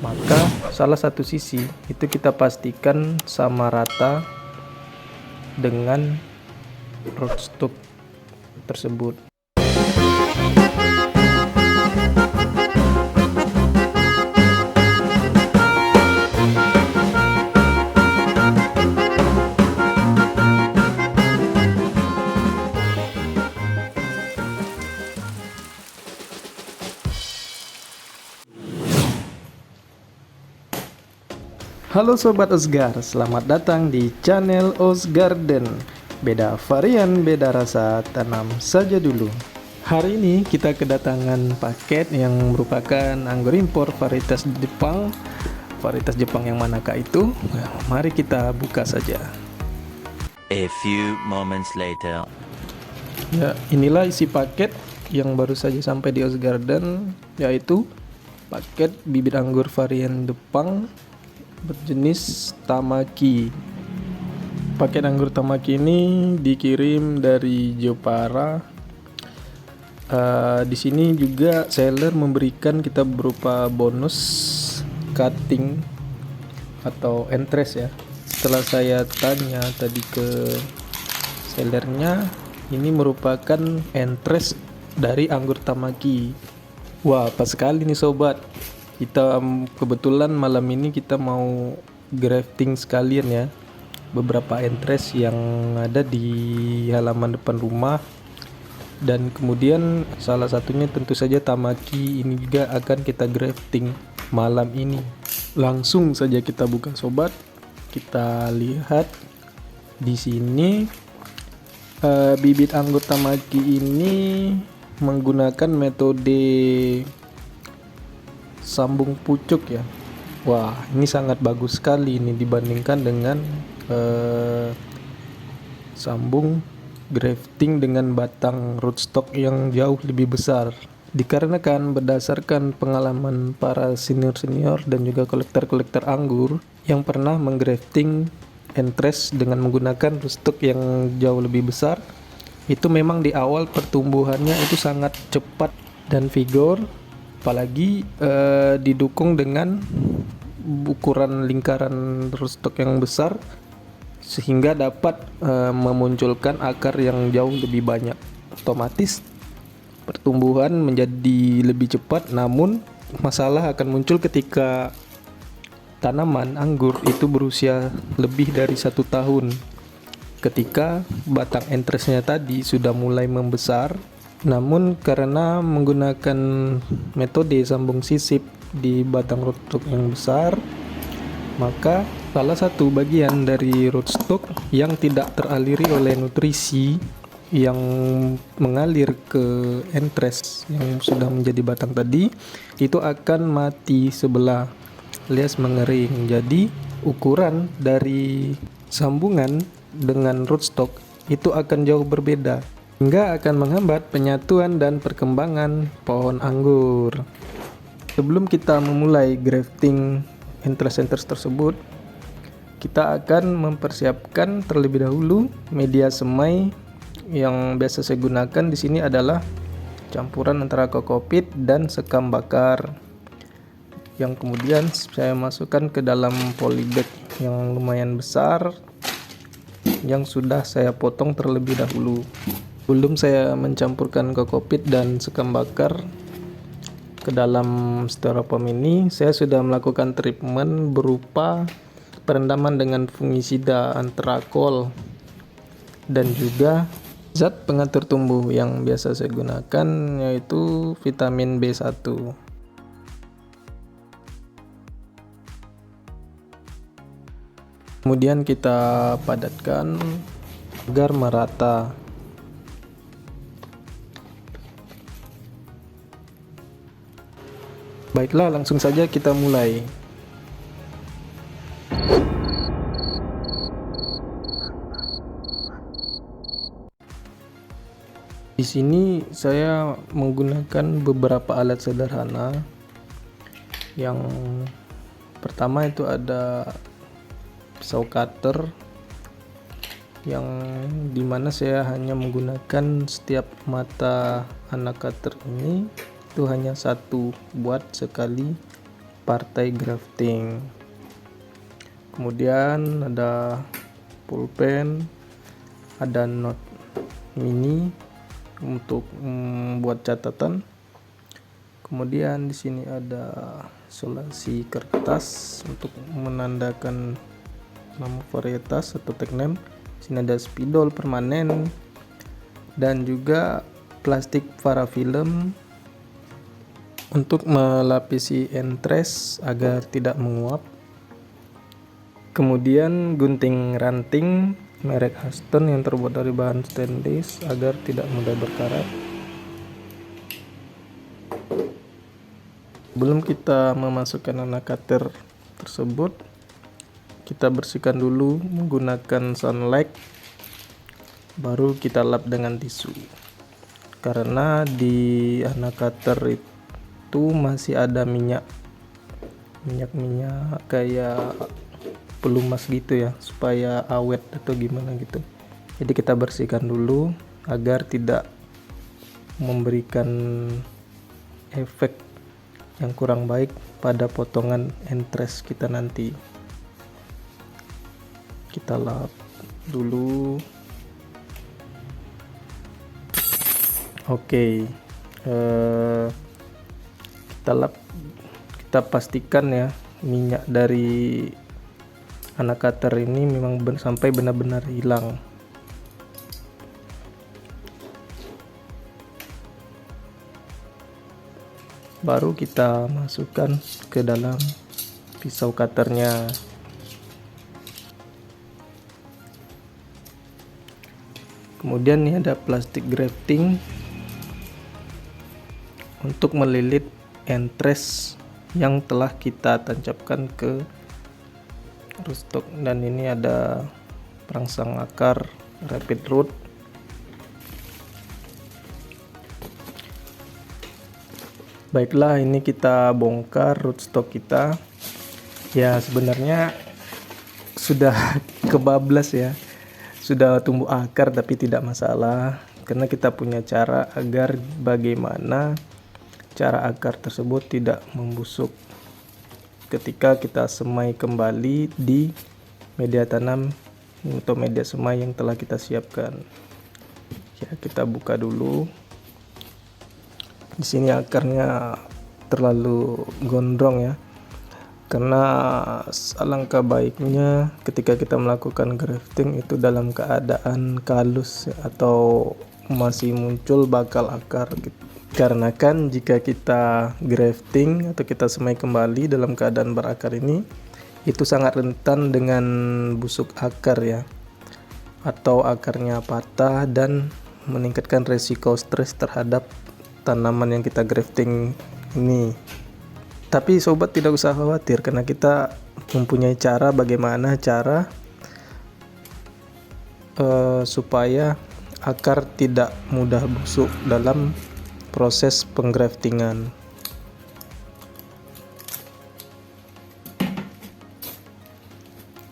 Maka salah satu sisi itu kita pastikan sama rata dengan rootstock tersebut. Halo Sobat Osgar, selamat datang di channel Osgarden. Beda varian, beda rasa, tanam saja dulu. Hari ini kita kedatangan paket yang merupakan anggur impor varietas Jepang. Varietas Jepang yang manakah itu? Nah, mari kita buka saja. A few moments later. Ya, inilah isi paket yang baru saja sampai di Osgarden, yaitu paket bibit anggur varian Jepang berjenis Tamaki. Paket anggur Tamaki ini dikirim dari Jepara. Di sini juga seller memberikan kita berupa bonus cutting atau entres ya. Setelah saya tanya tadi ke sellernya, ini merupakan entres dari anggur Tamaki. Wah, pas sekali nih sobat. Kita kebetulan malam ini kita mau grafting sekalian ya beberapa entres yang ada di halaman depan rumah, dan kemudian salah satunya tentu saja Tamaki ini juga akan kita grafting malam ini. Langsung saja kita buka sobat, kita lihat di sini bibit anggur Tamaki ini menggunakan metode sambung pucuk ya. Wah, ini sangat bagus sekali ini dibandingkan dengan sambung grafting dengan batang rootstock yang jauh lebih besar. Dikarenakan berdasarkan pengalaman para senior-senior dan juga kolektor-kolektor anggur yang pernah menggrafting entres dengan menggunakan rootstock yang jauh lebih besar, itu memang di awal pertumbuhannya itu sangat cepat dan vigor, apalagi didukung dengan ukuran lingkaran rootstock yang besar sehingga dapat memunculkan akar yang jauh lebih banyak. Otomatis pertumbuhan menjadi lebih cepat, namun masalah akan muncul ketika tanaman anggur itu berusia lebih dari 1 tahun. Ketika batang entresnya tadi sudah mulai membesar, namun karena menggunakan metode sambung sisip di batang rootstock yang besar, maka salah satu bagian dari rootstock yang tidak teraliri oleh nutrisi yang mengalir ke entres yang sudah menjadi batang tadi, itu akan mati sebelah alias mengering. Jadi ukuran dari sambungan dengan rootstock itu akan jauh berbeda, hingga akan menghambat penyatuan dan perkembangan pohon anggur. Sebelum kita memulai grafting entres-entres tersebut, kita akan mempersiapkan terlebih dahulu media semai. Yang biasa saya gunakan di sini adalah campuran antara kokopit dan sekam bakar, yang kemudian saya masukkan ke dalam polybag yang lumayan besar yang sudah saya potong terlebih dahulu. Sebelum saya mencampurkan kokopit dan sekam bakar ke dalam styrofoam ini, saya sudah melakukan treatment berupa perendaman dengan fungisida antrakol dan juga zat pengatur tumbuh yang biasa saya gunakan, yaitu vitamin B1. Kemudian kita padatkan agar merata. Baiklah, langsung saja kita mulai. Di sini saya menggunakan beberapa alat sederhana. Yang pertama itu ada pisau cutter, yang dimana saya hanya menggunakan setiap mata anak cutter ini itu hanya satu buat sekali partai grafting. Kemudian ada pulpen, ada note mini untuk membuat catatan. Kemudian di sini ada isolasi kertas untuk menandakan nama varietas atau tag name. Di sini ada spidol permanen dan juga plastik parafilm untuk melapisi entres agar tidak menguap. Kemudian gunting ranting merek Huston yang terbuat dari bahan stainless agar tidak mudah berkarat. Sebelum kita memasukkan anak cutter tersebut, kita bersihkan dulu menggunakan sunlight, baru kita lap dengan tisu. Karena di anak cutter itu masih ada minyak kayak pelumas gitu ya, supaya awet atau gimana gitu. Jadi kita bersihkan dulu agar tidak memberikan efek yang kurang baik pada potongan entres kita nanti. Kita lap dulu. Oke, kita pastikan ya minyak dari anak cutter ini memang sampai benar-benar hilang. Baru kita masukkan ke dalam pisau cutternya. Kemudian ini ada plastik grafting untuk melilit entres yang telah kita tancapkan ke rootstock, dan ini ada perangsang akar rapid root. Baiklah, ini kita bongkar rootstock kita. Ya, sebenarnya sudah kebablas ya, sudah tumbuh akar, tapi tidak masalah karena kita punya cara agar bagaimana cara akar tersebut tidak membusuk ketika kita semai kembali di media tanam atau media semai yang telah kita siapkan. Ya, kita buka dulu. Di sini akarnya terlalu gondrong ya, karena alangkah baiknya ketika kita melakukan grafting itu dalam keadaan kalus atau masih muncul bakal akar gitu. Karena kan jika kita grafting atau kita semai kembali dalam keadaan berakar ini, itu sangat rentan dengan busuk akar ya, atau akarnya patah dan meningkatkan resiko stres terhadap tanaman yang kita grafting ini. Tapi sobat tidak usah khawatir karena kita mempunyai cara bagaimana cara supaya akar tidak mudah busuk dalam proses penggraftingan.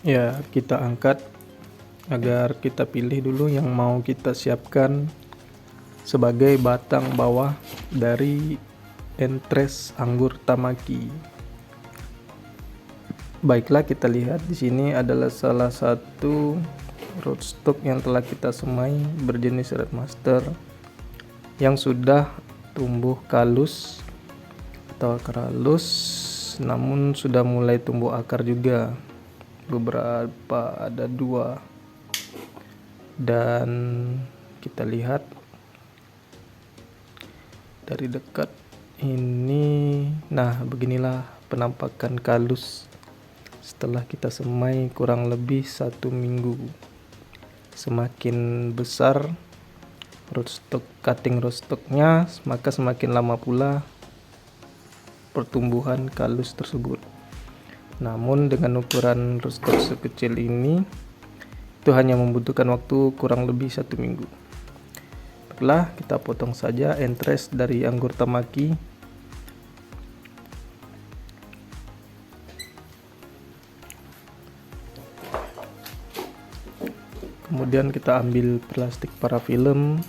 Ya, kita angkat agar kita pilih dulu yang mau kita siapkan sebagai batang bawah dari entres anggur Tamaki. Baiklah, kita lihat di sini adalah salah satu rootstock yang telah kita semai berjenis Red Master yang sudah tumbuh kalus atau akar halus, namun sudah mulai tumbuh akar juga. Beberapa ada 2, dan kita lihat dari dekat ini. Nah, beginilah penampakan kalus setelah kita semai kurang lebih 1 minggu. Semakin besar rootstock, cutting rootstocknya, maka semakin lama pula pertumbuhan kalus tersebut. Namun dengan ukuran rootstock sekecil ini, itu hanya membutuhkan waktu kurang lebih 1 minggu. Baiklah, kita potong saja entres dari anggur Tamaki. Kemudian kita ambil plastik parafilm,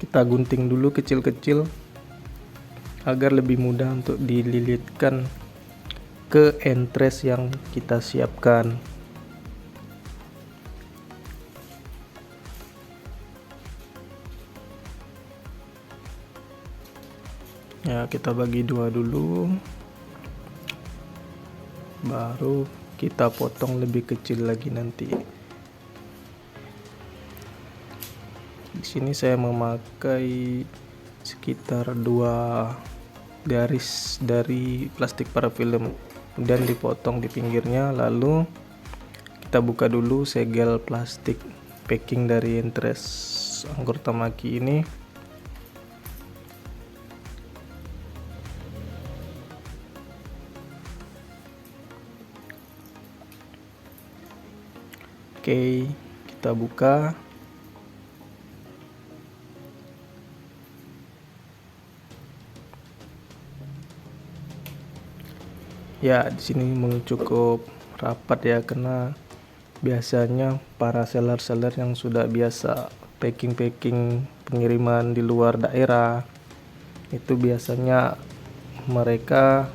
kita gunting dulu kecil-kecil agar lebih mudah untuk dililitkan ke entres yang kita siapkan. Ya, kita bagi dua dulu, baru kita potong lebih kecil lagi nanti. Di sini saya memakai sekitar 2 garis dari plastik parafilm, kemudian dipotong di pinggirnya, lalu kita buka dulu segel plastik packing dari entres anggur Tamaki ini. Oke, kita buka. Ya, di sini cukup rapat ya, karena biasanya para seller-seller yang sudah biasa packing pengiriman di luar daerah itu biasanya mereka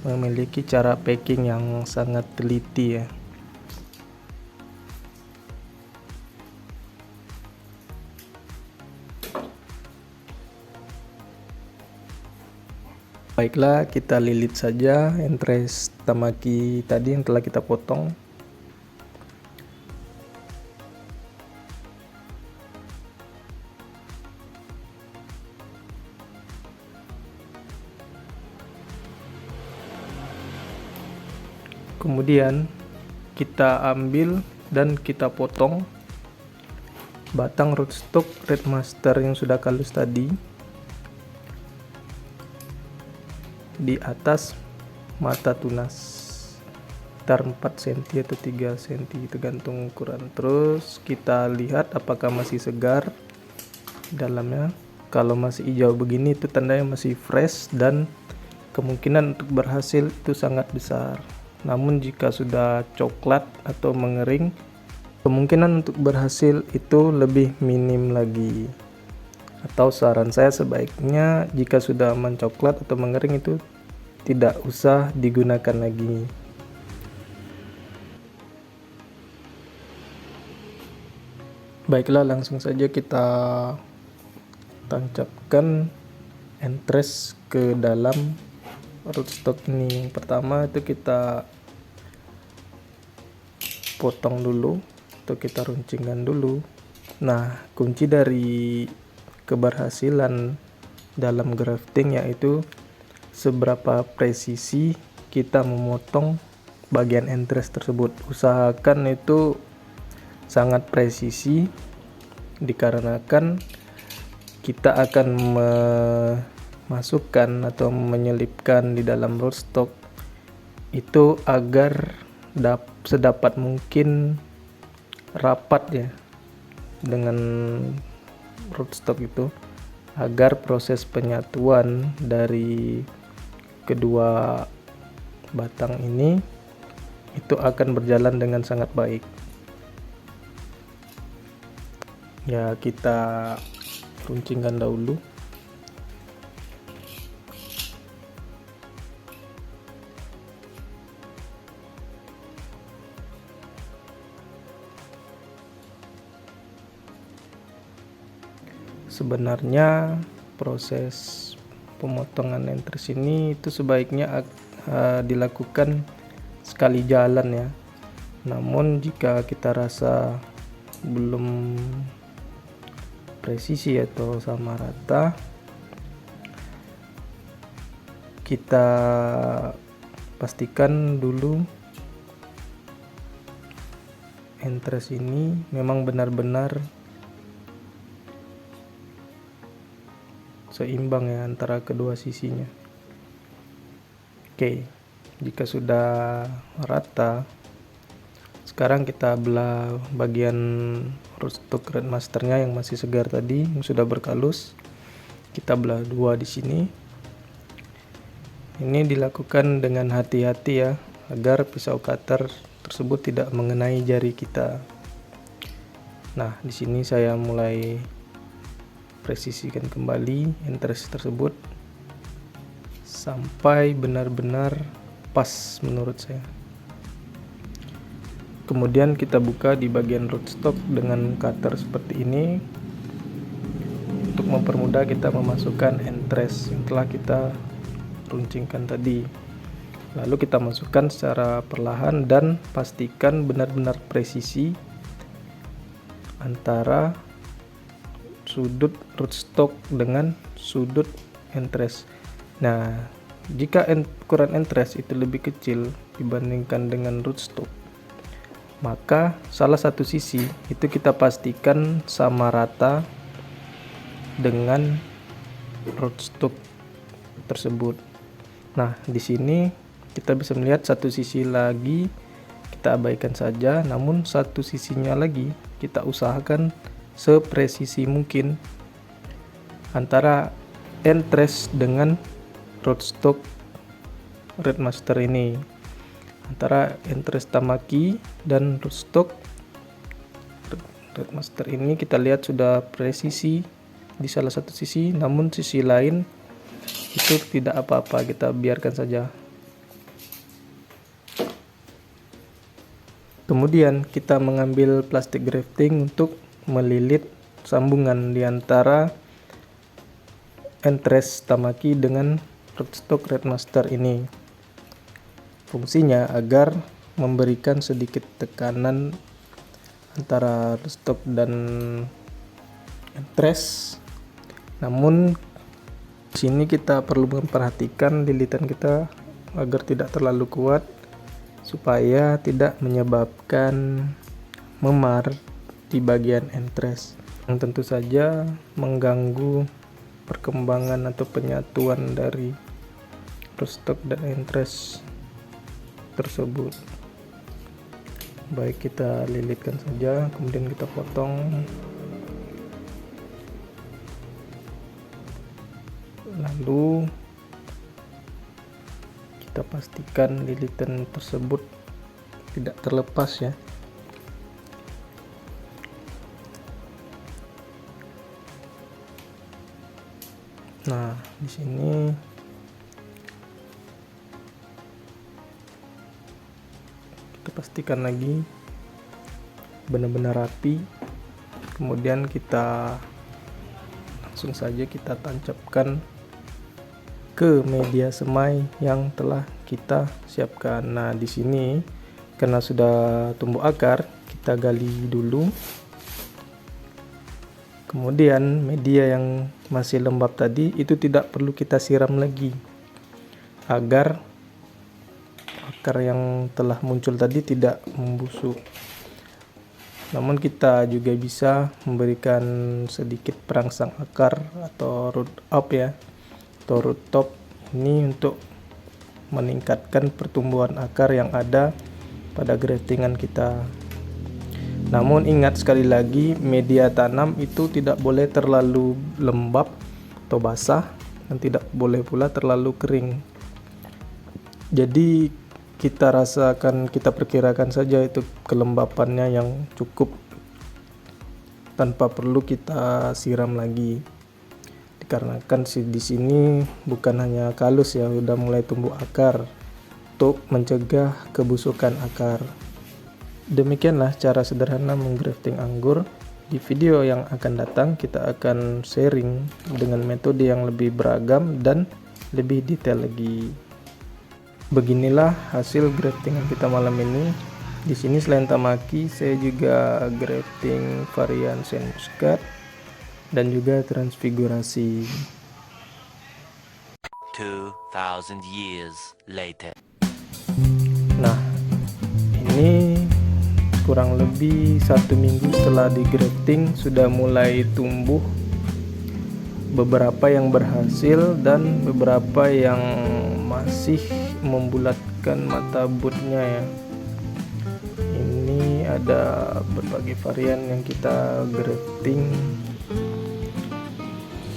memiliki cara packing yang sangat teliti ya. Baiklah, kita lilit saja entres Tamaki tadi yang telah kita potong. Kemudian kita ambil dan kita potong batang rootstock Red Master yang sudah kalus tadi di atas mata tunas, sekitar 4 cm atau 3 cm tergantung ukuran. Terus kita lihat apakah masih segar dalamnya. Kalau masih hijau begini itu tandanya masih fresh dan kemungkinan untuk berhasil itu sangat besar. Namun jika sudah coklat atau mengering, kemungkinan untuk berhasil itu lebih minim lagi. Atau saran saya sebaiknya jika sudah mencoklat atau mengering itu tidak usah digunakan lagi. Baiklah, langsung saja kita tancapkan entres ke dalam rootstock ini. Yang pertama itu kita potong dulu atau kita runcingkan dulu. Nah, kunci dari keberhasilan dalam grafting yaitu seberapa presisi kita memotong bagian entres tersebut. Usahakan itu sangat presisi dikarenakan kita akan memasukkan atau menyelipkan di dalam rootstock itu agar sedapat mungkin rapat ya dengan rootstock itu, agar proses penyatuan dari kedua batang ini itu akan berjalan dengan sangat baik. Ya, kita runcingkan dahulu. Sebenarnya proses pemotongan entres ini itu sebaiknya dilakukan sekali jalan ya. Namun jika kita rasa belum presisi atau sama rata, kita pastikan dulu entres ini memang benar-benar seimbang ya antara kedua sisinya. Oke, jika sudah rata, sekarang kita belah bagian rootstock Red Masternya yang masih segar tadi, yang sudah berkalus. Kita belah dua di sini. Ini dilakukan dengan hati-hati ya, agar pisau cutter tersebut tidak mengenai jari kita. Nah, di sini saya mulai presisikan kembali entres tersebut sampai benar-benar pas menurut saya. Kemudian kita buka di bagian rootstock dengan cutter seperti ini. Untuk mempermudah kita memasukkan entres yang telah kita runcingkan tadi. Lalu kita masukkan secara perlahan dan pastikan benar-benar presisi antara sudut rootstock dengan sudut entres. Nah, jika ukuran entres itu lebih kecil dibandingkan dengan rootstock, maka salah satu sisi itu kita pastikan sama rata dengan rootstock tersebut. Nah, di sini kita bisa melihat satu sisi lagi kita abaikan saja, namun satu sisinya lagi kita usahakan sepresisi mungkin antara entres dengan rootstock Redmaster ini. Antara entres Tamaki dan rootstock Redmaster ini kita lihat sudah presisi di salah satu sisi, namun sisi lain itu tidak apa-apa, kita biarkan saja. Kemudian kita mengambil plastik grafting untuk melilit sambungan di antara entres Tamaki dengan rootstock Redmaster ini. Fungsinya agar memberikan sedikit tekanan antara rootstock dan entres. Namun di sini kita perlu memperhatikan lilitan kita agar tidak terlalu kuat, supaya tidak menyebabkan memar di bagian entres yang tentu saja mengganggu perkembangan atau penyatuan dari rootstock dan entres tersebut. Baik, kita lilitkan saja, kemudian kita potong, lalu kita pastikan lilitan tersebut tidak terlepas ya. Nah, di sini kita pastikan lagi benar-benar rapi. Kemudian kita langsung saja kita tancapkan ke media semai yang telah kita siapkan. Nah, di sini karena sudah tumbuh akar, kita gali dulu. Kemudian media yang masih lembab tadi itu tidak perlu kita siram lagi, agar akar yang telah muncul tadi tidak membusuk. Namun kita juga bisa memberikan sedikit perangsang akar atau root up ya, atau root top ini untuk meningkatkan pertumbuhan akar yang ada pada graftingan kita. Namun ingat sekali lagi, media tanam itu tidak boleh terlalu lembab atau basah dan tidak boleh pula terlalu kering. Jadi kita perkirakan saja itu kelembapannya yang cukup tanpa perlu kita siram lagi. Dikarenakan di sini bukan hanya kalus ya, udah mulai tumbuh akar untuk mencegah kebusukan akar. Demikianlah cara sederhana menggrafting anggur. Di video yang akan datang kita akan sharing dengan metode yang lebih beragam dan lebih detail lagi. Beginilah hasil graftingan kita malam ini. Di sini selain Tamaki, saya juga grafting varian Saint Muscat dan juga transfigurasi. 2000 years later. Nah, ini kurang lebih 1 minggu setelah di grafting sudah mulai tumbuh. Beberapa yang berhasil dan beberapa yang masih membulatkan mata butnya ya. Ini ada berbagai varian yang kita grafting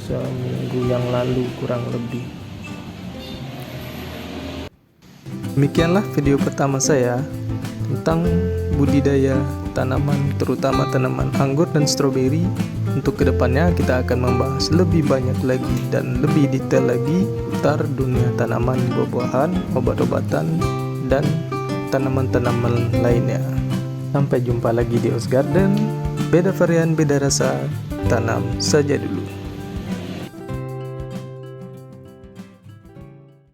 seminggu yang lalu kurang lebih. Demikianlah video pertama saya tentang budidaya tanaman, terutama tanaman anggur dan stroberi Untuk kedepannya kita akan membahas lebih banyak lagi dan lebih detail lagi seputar dunia tanaman, buah-buahan, obat-obatan, dan tanaman-tanaman lainnya. Sampai jumpa lagi di Oz Garden. Beda varian, beda rasa, tanam saja dulu.